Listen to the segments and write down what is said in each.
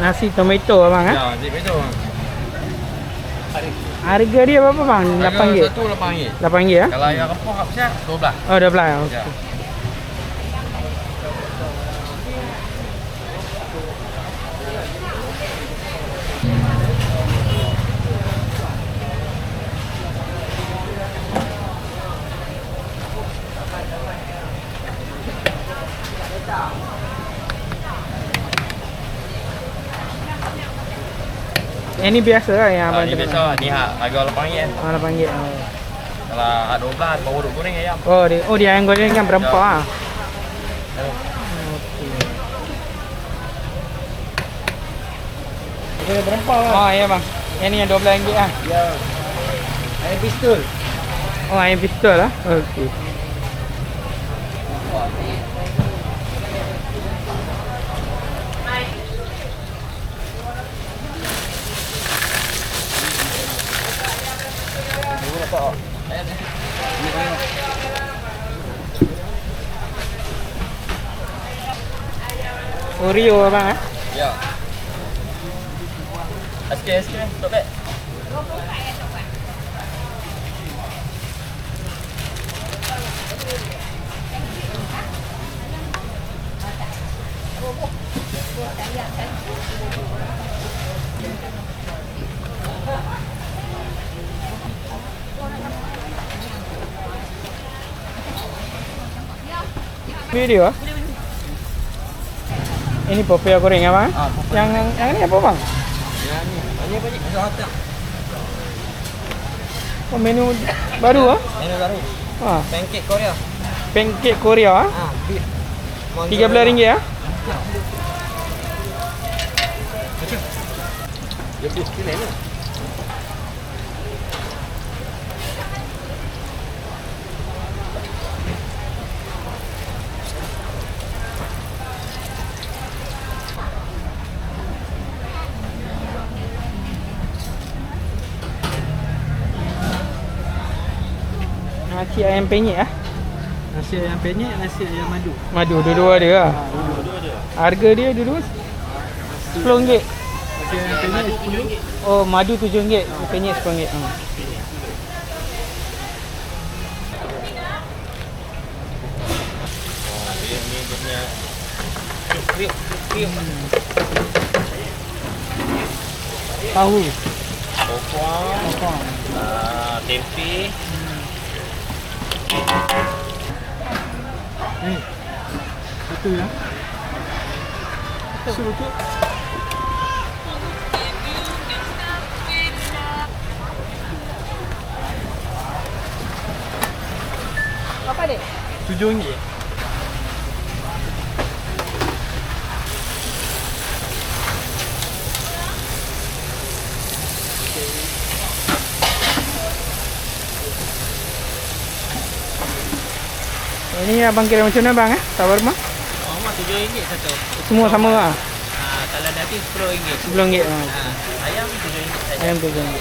Nasi tomato abang Ya, nasi tomato. Harga dia berapa bang? RM8. Satu RM8. RM8 ya? Kalau ayam rempah kat besar 12. Oh, $12. Okey. Ya. Ini biasa lah yang abang Ini cakap. biasa ni harga RM8. Oh, RM8. Oh. Kalau hak 12 baru duk goreng ayam. Dia yang goreng yang berempah. Ya. Dia berempah lah. Oh, ya bang. Yang ni yang RM12 ah. Ya. Ayam pistol. Oh, ayam pistol lah. Okey. Oreo abang eh? Ya. SK, stop back. Video ah? Ini popea goreng abang? Yang ni apa bang? Ya ni. Ini apa ni? Ada hotel. Oh, menu baru ah? Menu baru. Ha. Pancake Korea. Pancake Korea ah? Beef. RM13 ah? Dia beef ni ni. Nasi ayam penyet ah? Nasi ayam penyet, nasi ayam madu. Madu, dua-dua ada lah. Dua-dua dia. Harga dia dulu RM10. Nasi ayam penyet 10. Oh, madu RM7, penyet RM10. Dia ni dia punya kriuk. Tahu. Bawang. Tempe. Satu ya. Satu. Apa dek? RM7. Ini abang kira macam mana bang eh? Shawarma? RM7 satu. Semua sama lah. Kalau daging RM10. RM10. Ayam RM7 saja. Ayam RM7.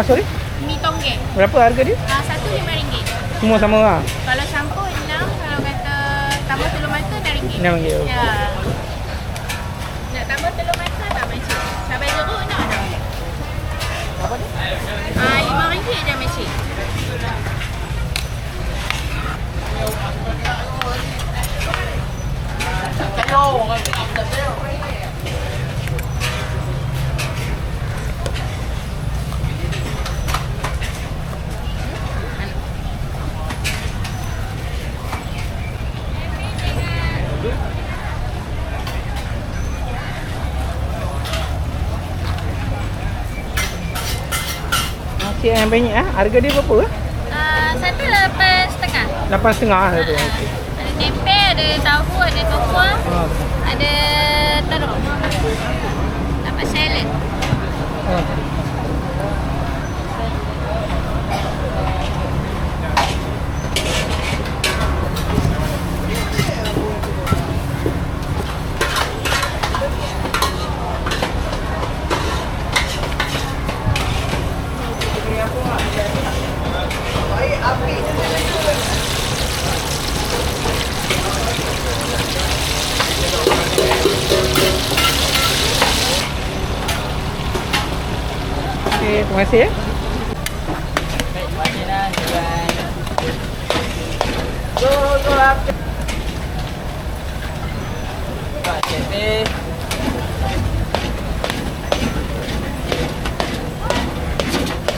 Sorry? Mi tonggek. Berapa harga dia? Satu RM5. Semua sama lah. Kalau campur 6, kalau kata tambah telur mata RM6. RM6. Ya. Nak tambah telur mata tak macam? Cabai jeruk nak ada. Apa ni? RM5 je macam. Cik yang banyak harga dia berapa? Satu 8.5. 8.5 tu. Okey. Ada tempe, ada tahu, ada tofu, ada teruk. Dapat salad. Okey. Okey, terima kasih ya.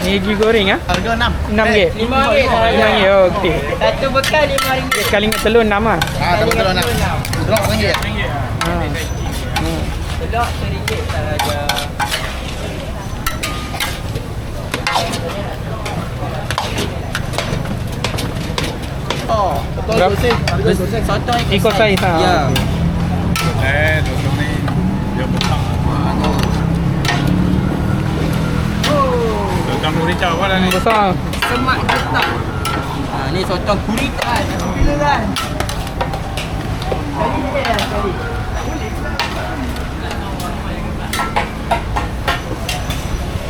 Maggi goreng Harga 6. RM6. RM5. Okey. Satu bekal RM5. Sekali dengan telur 6 ah. Tapi kalau nak drop RM1. Telur RM1 sahaja. Oh, betul Berapa? Joseph. Sotong Ikut saiz Ya. Duduk ni dia besar. Sotong gurita apa dah ni? Besar. Semak getah. Ni sotong gurita. Alhamdulillah.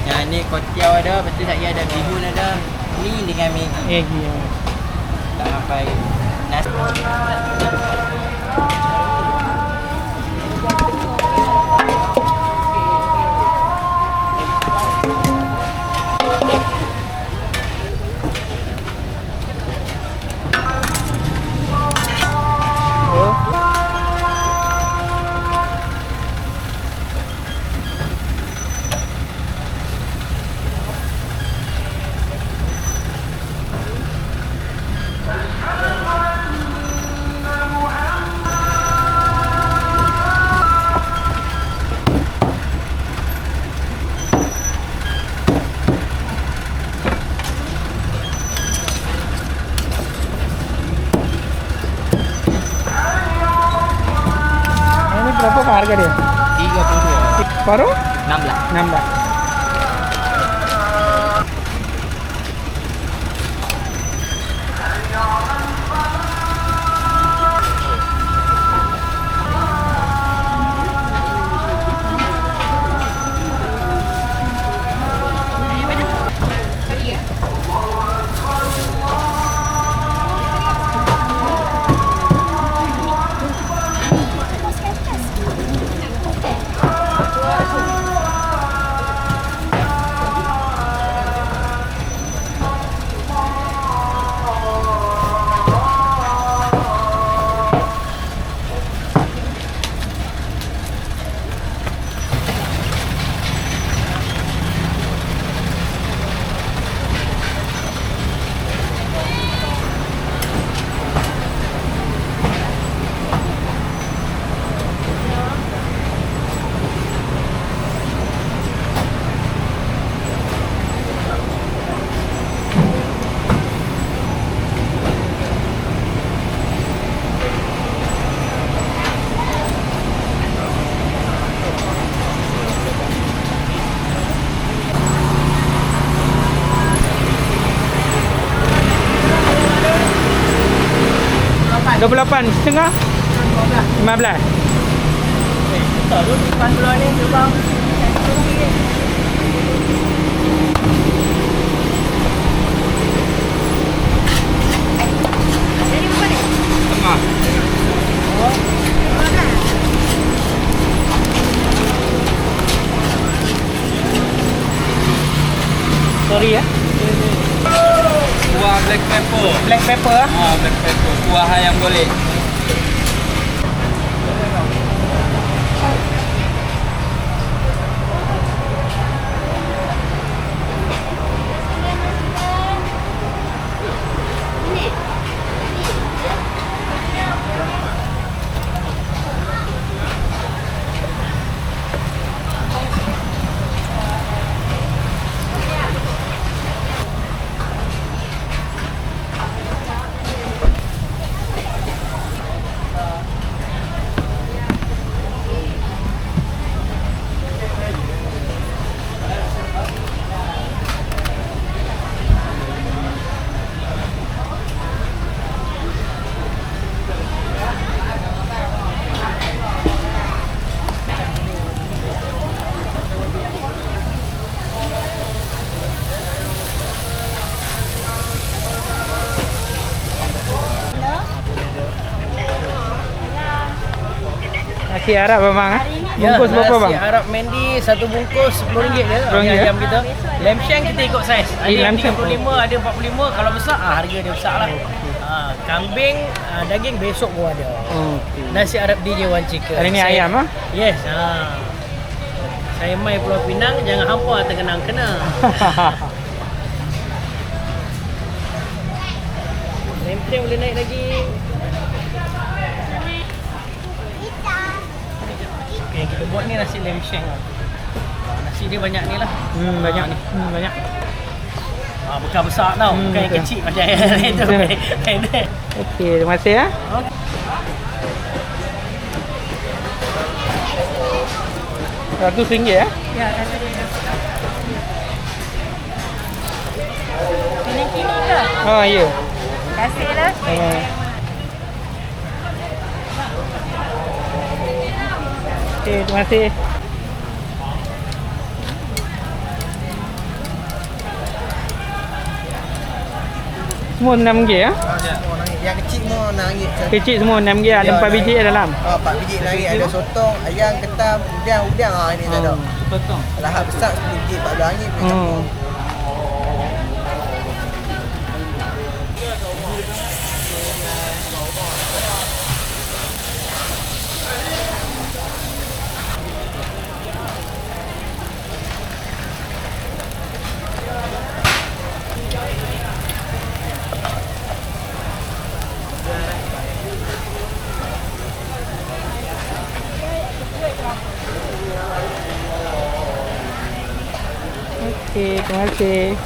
Yang ni kotiau ada, betul tak ada bihun ada. Ni dengan Maggi. Maggi. Tak sampai nasi. Ini berapa harga dia? 32. Paruh? 16. 16. RM28.5. 15. Sorry ya. Kuah black pepper. Black pepper Black pepper. Kuah ayam golek. Nasi Arab abang ah. Ya, Bungkus berapa bang? nasi Arab Mandi satu bungkus RM10 je. RM10 je. Ayam kita. Lamb shank kita ikut saiz. Ada yang lamb shank. 35, ada 45. Kalau besar harga dia besar lah. Kambing daging besok pun ada. Okey. Nasi Arab DJ One Chicken. Hari ni ayam ah. Yes. Saya mai Pulau Pinang, jangan hampa terkenang kena. Lempeng boleh naik lagi. Okay, kita buat ni nasi lamb shank. Nasi dia banyak ni lah. Banyak ni. Banyak. Bukan besar tau, bukan yang kecil macam yang lain tu. Okey, terima kasih ya. RM100 ya? Ya, kini ke? Oh ya. Terima kasih lah. Okey, terima kasih. Semua RM6 ya? Yang kecil semua RM6. Kecil semua RM6 ada 4 biji dalam. 4 biji RM6. Ada sotong, ayam, ketam, udang. Ini tak ada. Betul. Lahap besar RM10, RM14. Okey, terima kasih.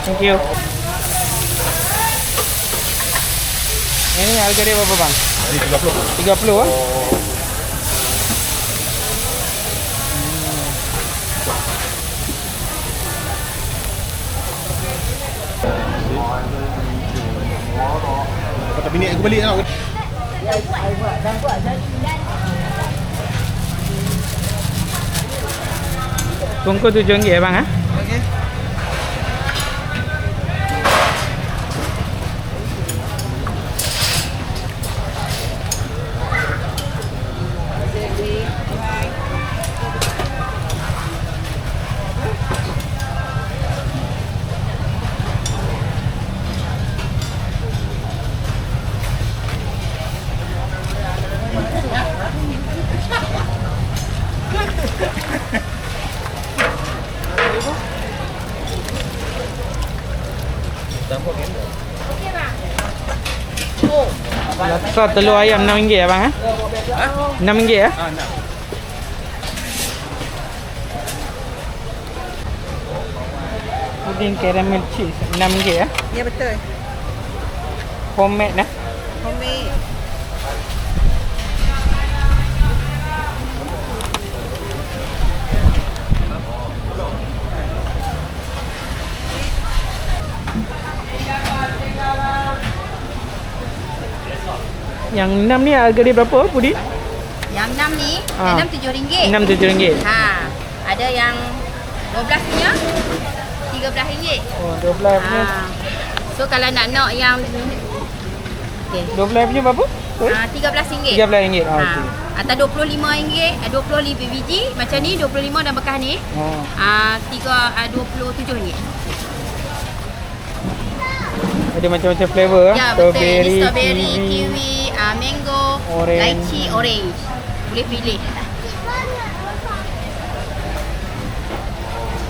Thank you. Ini harga dia berapa bang? Ini 30. 30 ah. Kata bini aku balik tau. Bungkus RM7 ya bang ah. Okey. Laksa telur ayam RM6 ya bang ah. RM6 ya. Puding caramel cheese RM6 ya. Ya betul. Homemade nah. Homemade. Yang 6 ni harga dia berapa Pudi? Yang 6 ni, Ah. yang 6 RM7. RM6 Ada yang 12 punya RM13. Oh, 12 punya. So kalau nak yang okey. 12 punya berapa? RM13. RM13. Ah, okey. Atau RM25, 25 biji macam ni 25 dan bekas ni. Oh. RM27. Ada macam-macam flavor ah. Ya betul. Ni strawberry, kiwi, mango, Orange. lychee, orange. Boleh pilih.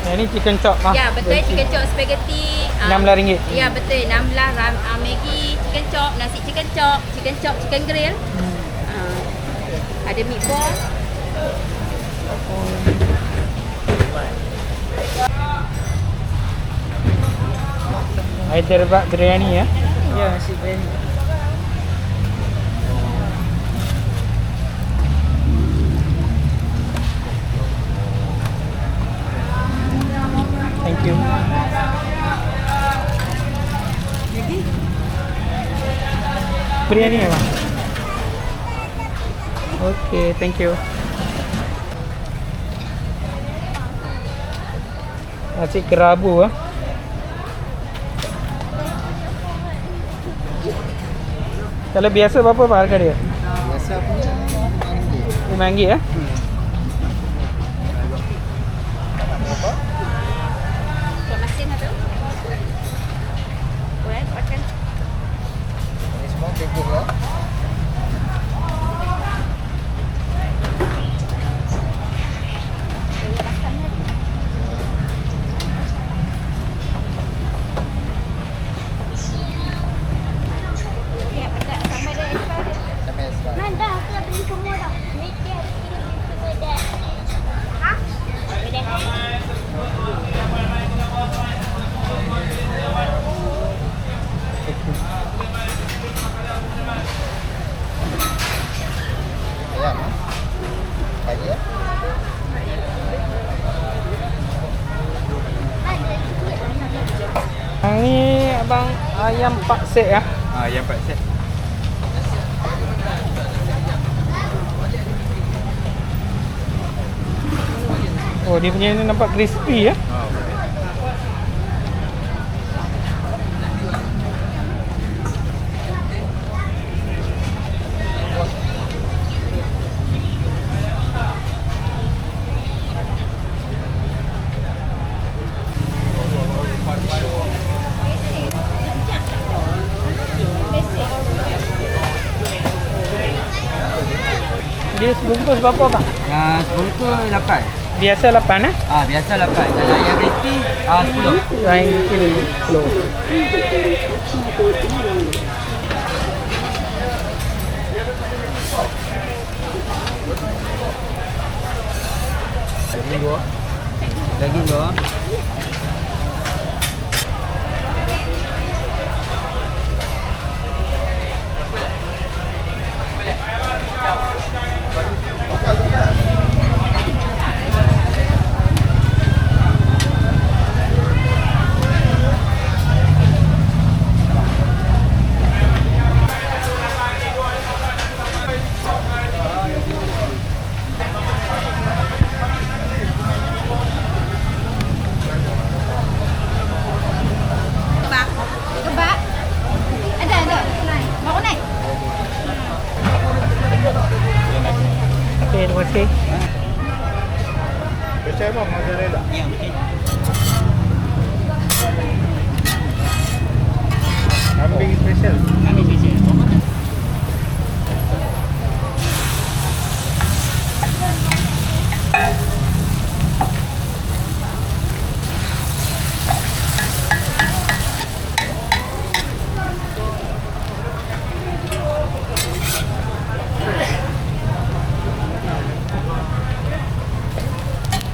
Yang ni chicken chop ah. Ya betul, chicken chop spaghetti. RM16. Ya betul, 16 Maggi, chicken chop, nasi chicken chop, chicken grill. Ada meatball. Hyderabad biryani ya. Ya, nasi biryani. Thank you. Biryani ya bang. Okay, thank you. Nasi kerabu ah. Kalau biasa berapa Pak harga dia? Biasa punya RM5 ya? Masin tu. Boleh makan. Ini semua bebuk lah. Sampai sekarang. Mana aku dah beli semua dah. Mesti ada semua dah. Ha? Boleh. Ayam ah. Kaya. Yang ni abang ayam pak set ya. Ayam pak set. Oh, dia punya ni nampak crispy ya. Dia sebungkus berapa Pak? Yang sebungkus 8. Biasa 8 eh? Biasa 8. Kalau yang crispy 10. Lain kilo 10. Daging dua. Kebab. Ada. Baru naik. Okey, terima kasih. Special apa mozzarella? Ya, okey. Kambing special. Kami special.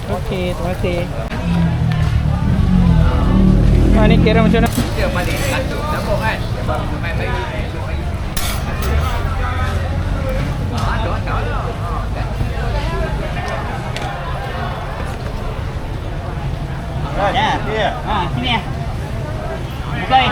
Okey, terima kasih. Ni kira macam mana? Dia balik satu sambung kan. Main baik. Ya. Sini ya. Buka ni.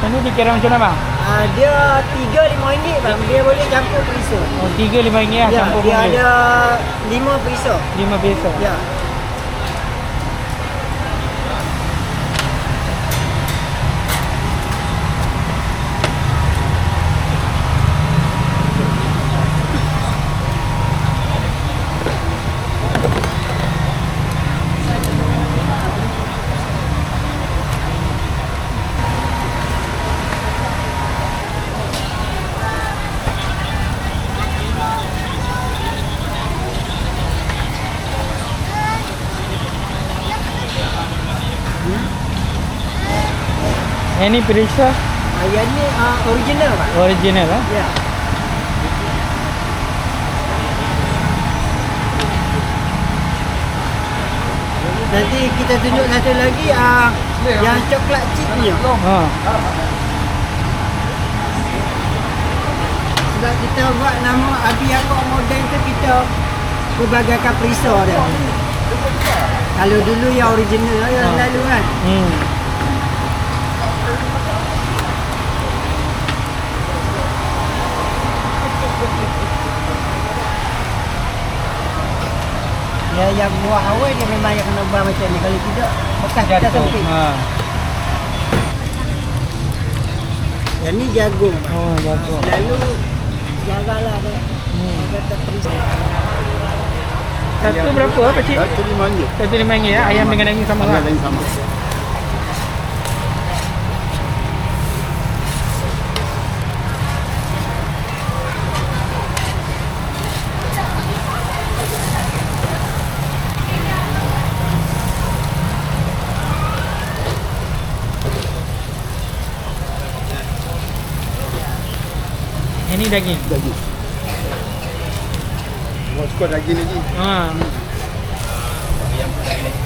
Ini dikira macam mana bang? Dia RM3-5 bang. Dia boleh campur perisa. Oh, RM3-5 lah Ya, campur dia boleh. ada 5 perisa. 5 biasa. Ya. Yang ni periksa Yang ni original Pak. original lah. Ya. Nanti kita tunjuk satu lagi yang coklat chip ni. Ha. Sebab kita buat nama Abi Yaakob model tu kita pelbagaikan perisa dia. Kalau dulu yang original yang lalu kan. Yang buah awal dia memang yang kena buat macam ni. Kalau tidak bekas kita sempit. Ha. Yang ni jagung. Oh, jagung. Lalu jaranglah dia. Kata perisa. Satu berapa Pakcik? RM5. Satu RM5 ya. Ayam dengan daging sama lah. Daging sama. Ini daging. Daging. Mau cukup daging lagi. Ha. Ayam lagi.